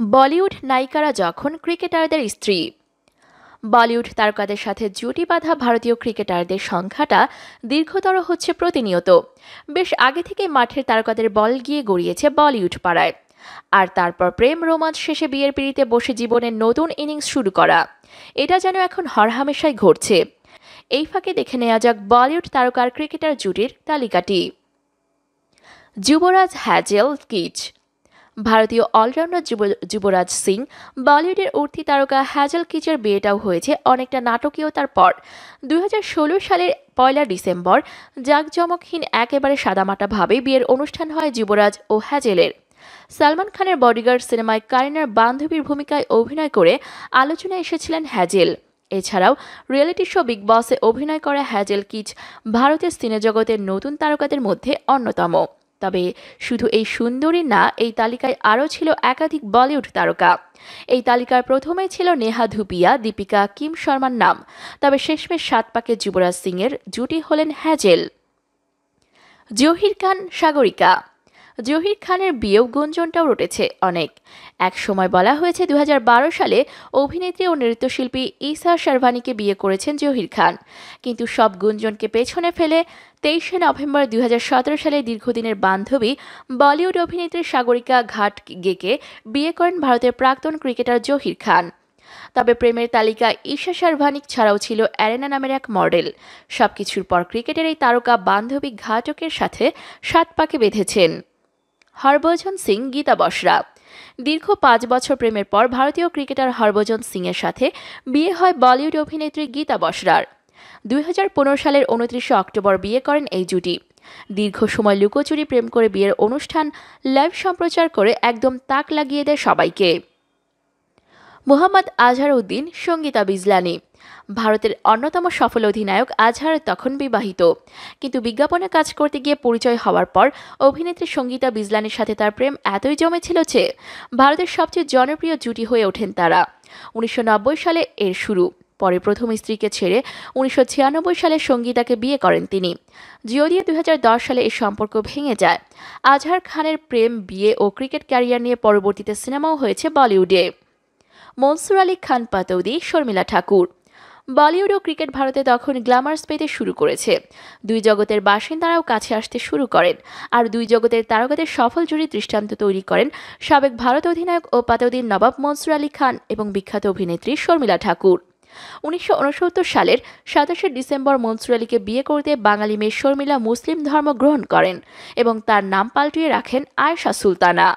বলিউড নায়িকারা যখন ক্রিকেটারদের স্ত্রী। বলিউড তারকাদের সাথে জুটি বাঁধা ভারতীয় ক্রিকেটারদের সংখ্যাটা দীর্ঘতর হচ্ছে প্রতিনিয়ত। বেশ আগে থেকেই মাঠের তারকাদের বল গিয়ে গড়িয়েছে বলিউড পাড়ায়। আর তারপর প্রেম রোমাঞ্চ শেষে বিয়ের পিঁড়িতে বসে জীবনের নতুন ইনিংস শুরু করা, এটা যেন এখন হরহামেশাই ঘটছে। এই ফাঁকে দেখে নেওয়া যাক বলিউড তারকার ক্রিকেটার জুটির তালিকাটি। যুবরাজ হ্যাজেল কিচ। ভারতীয় অলরাউন্ডার যুবরাজ সিং, বলিউডের উঠতি তারকা হ্যাজেল কিচের বিয়েটাও হয়েছে অনেকটা নাটকীয়তার পর। 2016 সালের 1 ডিসেম্বর জাঁকজমকহীন একেবারে সাদামাটাভাবে বিয়ের অনুষ্ঠান হয় যুবরাজ ও হ্যাজেলের। সালমান খানের বডিগার্ড সিনেমায় কারিনার বান্ধবীর ভূমিকায় অভিনয় করে আলোচনায় এসেছিলেন হ্যাজেল। এছাড়াও রিয়েলিটি শো বিগ বসে অভিনয় করা হ্যাজেল কিচ ভারতের সিনেজগতের নতুন তারকাদের মধ্যে অন্যতম। তবে শুধু এই সুন্দরী না, এই তালিকায় আরও ছিল একাধিক বলিউড তারকা। এই তালিকার প্রথমেই ছিল নেহা ধুপিয়া, দীপিকা, কিম শর্মার নাম। তবে শেষমেশ 7 পাকে যুবরাজ সিংয়ের জুটি হলেন হ্যাজেল। জহির খান সাগরিকা। জহির খানের বিয়েও গুঞ্জনটাও রটেছে অনেক। এক সময় বলা হয়েছে 2012 সালে অভিনেত্রী ও নৃত্যশিল্পী ঈশা শারভানিকে বিয়ে করেছেন জহির খান। কিন্তু সব গুঞ্জনকে পেছনে ফেলে 23 নভেম্বর 2017 সালে দীর্ঘদিনের বান্ধবী বলিউড অভিনেত্রী সাগরিকা ঘাটগেকে বিয়ে করেন ভারতের প্রাক্তন ক্রিকেটার জহির খান। তবে প্রেমের তালিকায় ঈশা শারভানিক ছাড়াও ছিল অ্যারেনা নামের এক মডেল। সবকিছুর পর ক্রিকেটের এই তারকা বান্ধবী ঘাটকের সাথে 7 পাকে বেঁধেছেন। হরভজন সিং, গীতা বসরা। দীর্ঘ 5 বছর প্রেমের পর ভারতীয় ক্রিকেটার হরভজন সিংয়ের সাথে বিয়ে হয় বলিউড অভিনেত্রী গীতা বসরার। 2015 সালের 29 অক্টোবর বিয়ে করেন এই জুটি। দীর্ঘ সময় লুকোচুরি প্রেম করে বিয়ের অনুষ্ঠান লাইভ সম্প্রচার করে একদম তাক লাগিয়ে দেয় সবাইকে। মোহাম্মদ আজহারউদ্দিন, সঙ্গীতা বিজলানি। ভারতের অন্যতম সফল অধিনায়ক আজহার তখন বিবাহিত, কিন্তু বিজ্ঞাপনে কাজ করতে গিয়ে পরিচয় হওয়ার পর অভিনেত্রী সঙ্গীতা বিজলানির সাথে তার প্রেম এতই জমেছিল যে ভারতের সবচেয়ে জনপ্রিয় জুটি হয়ে ওঠেন তারা। 1990 সালে এর শুরু। পরে প্রথম স্ত্রীকে ছেড়ে 1996 সালে সঙ্গীতাকে বিয়ে করেন তিনি। যদিও 2010 সালে এই সম্পর্ক ভেঙে যায়। আজহার খানের প্রেম, বিয়ে ও ক্রিকেট ক্যারিয়ার নিয়ে পরবর্তীতে সিনেমাও হয়েছে বলিউডে। মনসুর আলী খান পাতৌদি, শর্মিলা ঠাকুর। বলিউড ও ক্রিকেট ভারতে তখন গ্ল্যামার্স পেতে শুরু করেছে। দুই জগতের বাসিন্দারাও কাছে আসতে শুরু করেন। আর দুই জগতের তারকাদের সফল জুড়ি দৃষ্টান্ত তৈরি করেন সাবেক ভারত অধিনায়ক ও পাতৌদির নবাব মনসুর আলী খান এবং বিখ্যাত অভিনেত্রী শর্মিলা ঠাকুর। 1969 সালের 27 ডিসেম্বর মনসুর আলীকে বিয়ে করতে বাঙালি মেয়ে শর্মিলা মুসলিম ধর্ম গ্রহণ করেন এবং তার নাম পাল্টিয়ে রাখেন আয়েশা সুলতানা।